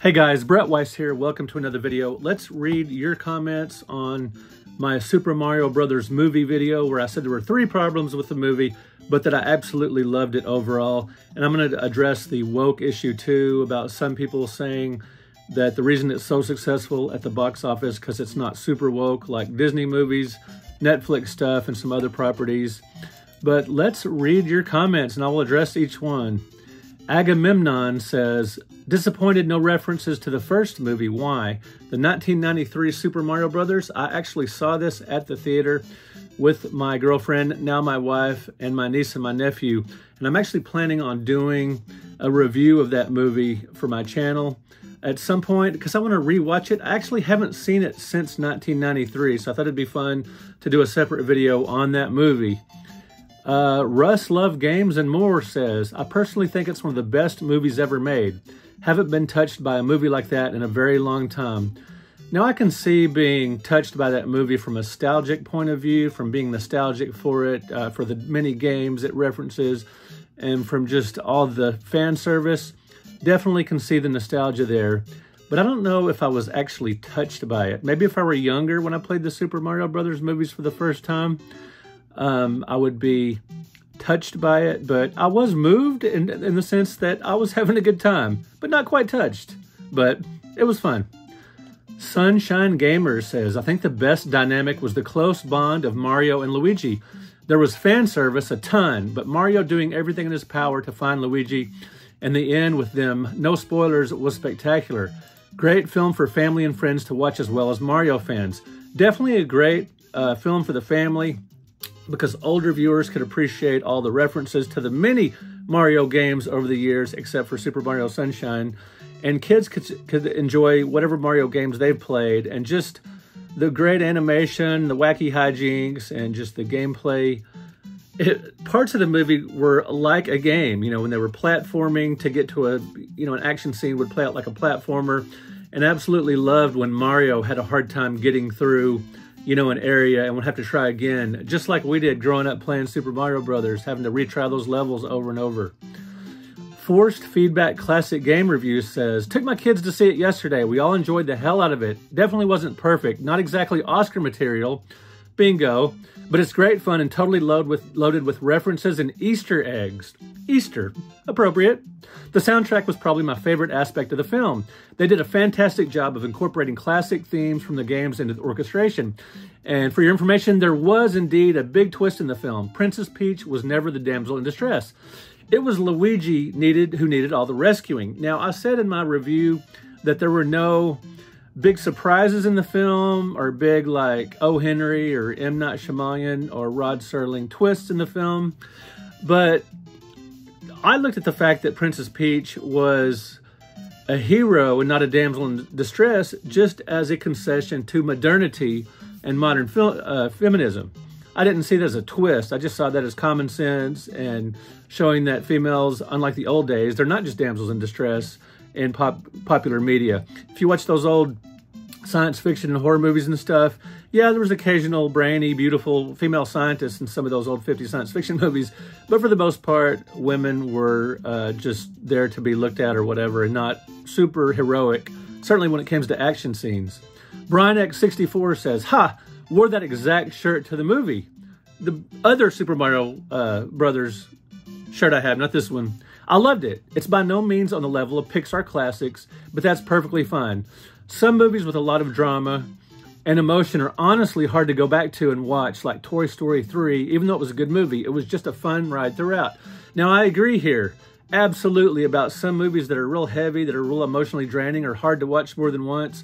Hey guys, Brett Weiss here. Welcome to another video. Let's read your comments on my Super Mario Brothers movie video where I said there were 3 problems with the movie, but that I absolutely loved it overall. And I'm going to address the woke issue too, about some people saying that the reason it's so successful at the box office because it's not super woke like Disney movies, Netflix stuff, and some other properties. But let's read your comments and I will address each one. Agamemnon says, disappointed no references to the first movie. Why? The 1993 Super Mario Brothers. I actually saw this at the theater with my girlfriend, now my wife, and my niece and my nephew. And I'm actually planning on doing a review of that movie for my channel at some point because I want to rewatch it. I actually haven't seen it since 1993, so I thought it'd be fun to do a separate video on that movie. Russ Love Games and More says, I personally think it's one of the best movies ever made. Haven't been touched by a movie like that in a very long time. Now I can see being touched by that movie from a nostalgic point of view, from being nostalgic for it, for the many games it references, and from just all the fan service. Definitely can see the nostalgia there. But I don't know if I was actually touched by it. Maybe if I were younger when I played the Super Mario Brothers movies for the first time, I would be touched by it, but I was moved in the sense that I was having a good time, but not quite touched, but it was fun. Sunshine Gamer says, I think the best dynamic was the close bond of Mario and Luigi. There was fan service, a ton, but Mario doing everything in his power to find Luigi, and the end with them, no spoilers, was spectacular. Great film for family and friends to watch as well as Mario fans. Definitely a great film for the family, because older viewers could appreciate all the references to the many Mario games over the years, except for Super Mario Sunshine. And kids could enjoy whatever Mario games they've played, and just the great animation, the wacky hijinks, and just the gameplay. Parts of the movie were like a game, you know, when they were platforming to get to an action scene would play out like a platformer. And absolutely loved when Mario had a hard time getting through an area and would have to try again, just like we did growing up playing Super Mario Brothers, having to retry those levels over and over. Forced Feedback Classic Game Review says, took my kids to see it yesterday. We all enjoyed the hell out of it. Definitely wasn't perfect. Not exactly Oscar material. Bingo. But it's great fun and totally loaded with references and Easter eggs. Easter. Appropriate. The soundtrack was probably my favorite aspect of the film. They did a fantastic job of incorporating classic themes from the games into the orchestration. And for your information, there was indeed a big twist in the film. Princess Peach was never the damsel in distress. It was Luigi who needed all the rescuing. Now, I said in my review that there were no big surprises in the film, or big like O. Henry or M. Night Shyamalan or Rod Serling twists in the film. But I looked at the fact that Princess Peach was a hero and not a damsel in distress just as a concession to modernity and modern feminism. I didn't see that as a twist. I just saw that as common sense and showing that females, unlike the old days, they're not just damsels in distress in popular media. If you watch those old science fiction and horror movies and stuff, yeah, there was occasional brainy, beautiful female scientists in some of those old 50s science fiction movies, but for the most part, women were just there to be looked at or whatever, and not super heroic, certainly when it comes to action scenes. Brian X64 says, ha, wore that exact shirt to the movie. The other Super Mario Brothers shirt I have, not this one. I loved it. It's by no means on the level of Pixar classics, but that's perfectly fine. Some movies with a lot of drama and emotion are honestly hard to go back to and watch, like Toy Story 3, even though it was a good movie. It was just a fun ride throughout. Now, I agree here, absolutely, about some movies that are real heavy, that are real emotionally draining, or hard to watch more than once.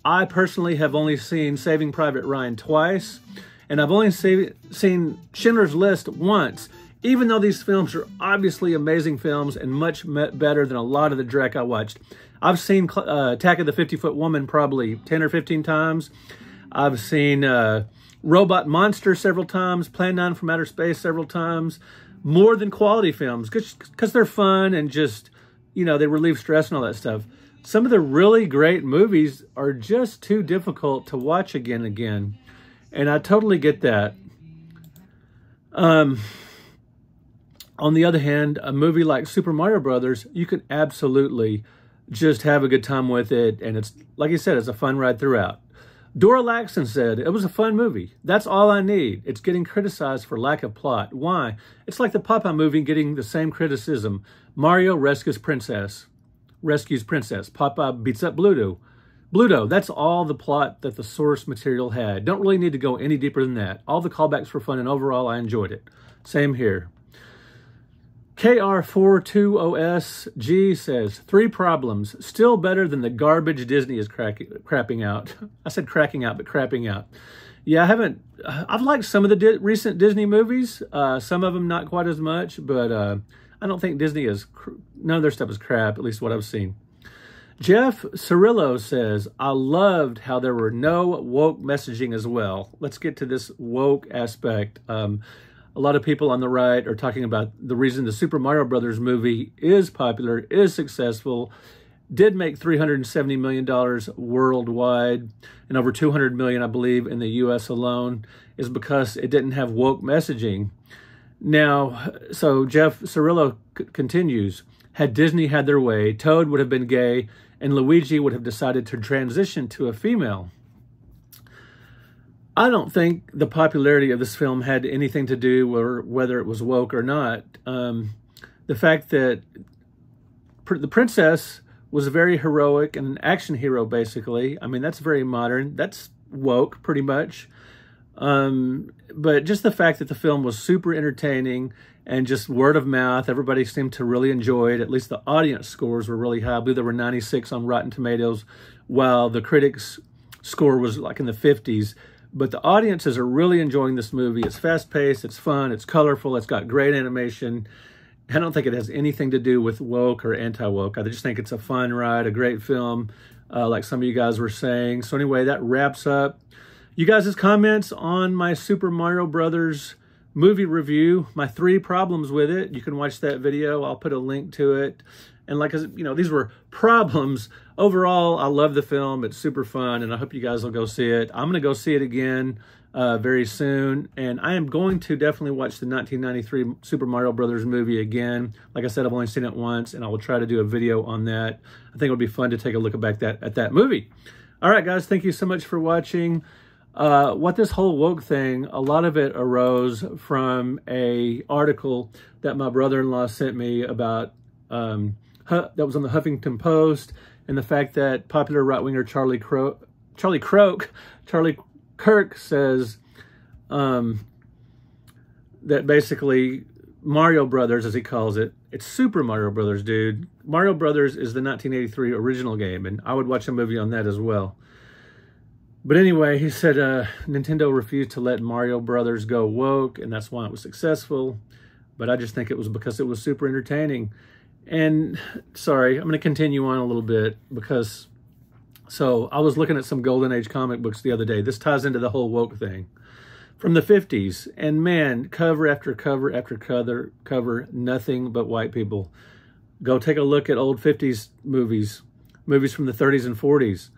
I personally have only seen Saving Private Ryan twice, and I've only seen Schindler's List once, even though these films are obviously amazing films and much better than a lot of the dreck I watched. I've seen Attack of the 50-Foot Woman probably 10 or 15 times. I've seen Robot Monster several times, Plan 9 from Outer Space several times. More than quality films, because they're fun and just, they relieve stress and all that stuff. Some of the really great movies are just too difficult to watch again and again. And I totally get that. On the other hand, a movie like Super Mario Brothers, you can absolutely just have a good time with it. And it's, like you said, it's a fun ride throughout. Dora Laxton said, it was a fun movie. That's all I need. It's getting criticized for lack of plot. Why? It's like the Popeye movie getting the same criticism. Mario rescues princess. Popeye beats up Bluto. That's all the plot that the source material had. Don't really need to go any deeper than that. All the callbacks were fun, and overall, I enjoyed it. Same here. KR420SG says, 3 problems. Still better than the garbage Disney is crapping out. I said cracking out, but crapping out. Yeah, I've liked some of the recent Disney movies. Some of them not quite as much, but I don't think Disney is, none of their stuff is crap, at least what I've seen. Jeff Cirillo says, I loved how there were no woke messaging as well. Let's get to this woke aspect. A lot of people on the right are talking about the reason the Super Mario Brothers movie is popular, is successful, did make $370 million worldwide and over $200 million, I believe, in the U.S. alone, is because it didn't have woke messaging. Now, so Jeff Cirillo continues, had Disney had their way, Toad would have been gay and Luigi would have decided to transition to a female. I don't think the popularity of this film had anything to do with whether it was woke or not. The fact that the princess was very heroic and an action hero, basically. I mean, that's very modern. That's woke, pretty much. But just the fact that the film was super entertaining and just word of mouth, everybody seemed to really enjoy it. At least the audience scores were really high. I believe there were 96 on Rotten Tomatoes, while the critics' score was like in the 50s. But the audiences are really enjoying this movie. It's fast-paced, it's fun, it's colorful, it's got great animation. I don't think it has anything to do with woke or anti-woke. I just think it's a fun ride, a great film, like some of you guys were saying. So anyway, that wraps up you guys' comments on my Super Mario Brothers movie review, my 3 problems with it. You can watch that video. I'll put a link to it. And like, you know, these were problems. Overall, I love the film. It's super fun, and I hope you guys will go see it. I'm going to go see it again very soon, and I am going to definitely watch the 1993 Super Mario Brothers movie again. Like I said, I've only seen it once, and I will try to do a video on that. I think it would be fun to take a look back at that movie. All right, guys, thank you so much for watching. What this whole woke thing, a lot of it arose from a article that my brother-in-law sent me about that was on the Huffington Post, and the fact that popular right-winger Charlie Kirk says that basically Mario Brothers, as he calls it, it's Super Mario Brothers, dude. Mario Brothers is the 1983 original game, and I would watch a movie on that as well. But anyway, he said Nintendo refused to let Mario Brothers go woke, and that's why it was successful. But I just think it was because it was super entertaining. And sorry, I'm going to continue on a little bit because, so I was looking at some Golden Age comic books the other day. This ties into the whole woke thing. From the 50s, and man, cover after cover after cover, nothing but white people. Go take a look at old 50s movies from the 30s and 40s.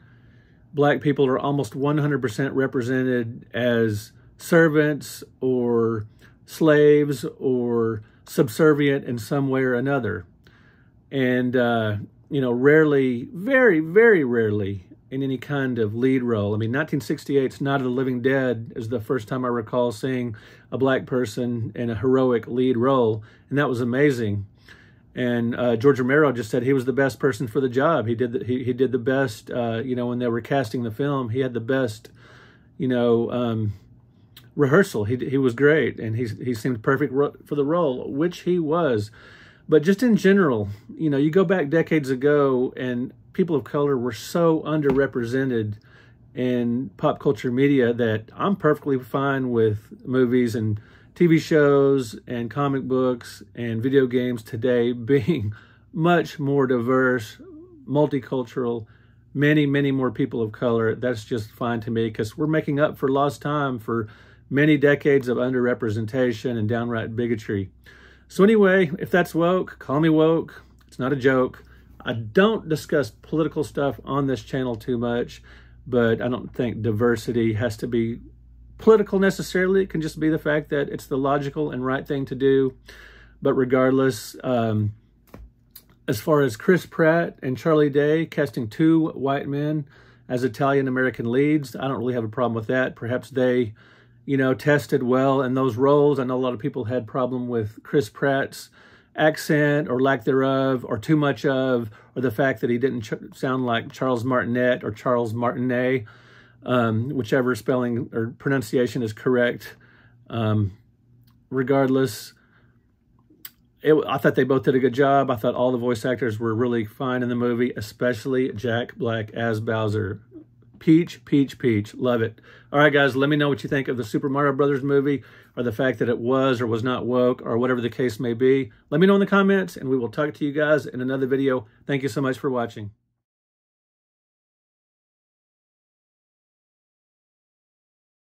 Black people are almost 100% represented as servants or slaves or subservient in some way or another. And, you know, rarely, very, very rarely in any kind of lead role. I mean, 1968's Night of the Living Dead is the first time I recall seeing a black person in a heroic lead role, and that was amazing. And George Romero just said he was the best person for the job. He did the best, you know, when they were casting the film, he had the best, you know, rehearsal. He was great, and he seemed perfect for the role, which he was. But just in general, you know, you go back decades ago, and people of color were so underrepresented in pop culture media that I'm perfectly fine with movies and TV shows and comic books and video games today being much more diverse, multicultural, many, many more people of color. That's just fine to me because we're making up for lost time for many decades of underrepresentation and downright bigotry. So anyway, if that's woke, call me woke. It's not a joke. I don't discuss political stuff on this channel too much, but I don't think diversity has to be political necessarily. It can just be the fact that it's the logical and right thing to do. But regardless, As far as Chris Pratt and Charlie Day casting two white men as Italian-American leads, I don't really have a problem with that. Perhaps they, tested well in those roles. I know a lot of people had problem with Chris Pratt's accent or lack thereof, or too much of, or the fact that he didn't sound like Charles Martinet or Charles Martinet, whichever spelling or pronunciation is correct. Regardless, I thought they both did a good job. I thought all the voice actors were really fine in the movie, especially Jack Black as Bowser. Peach, peach, peach. Love it. All right, guys, let me know what you think of the Super Mario Brothers movie, or the fact that it was or was not woke, or whatever the case may be. Let me know in the comments, and we will talk to you guys in another video. Thank you so much for watching.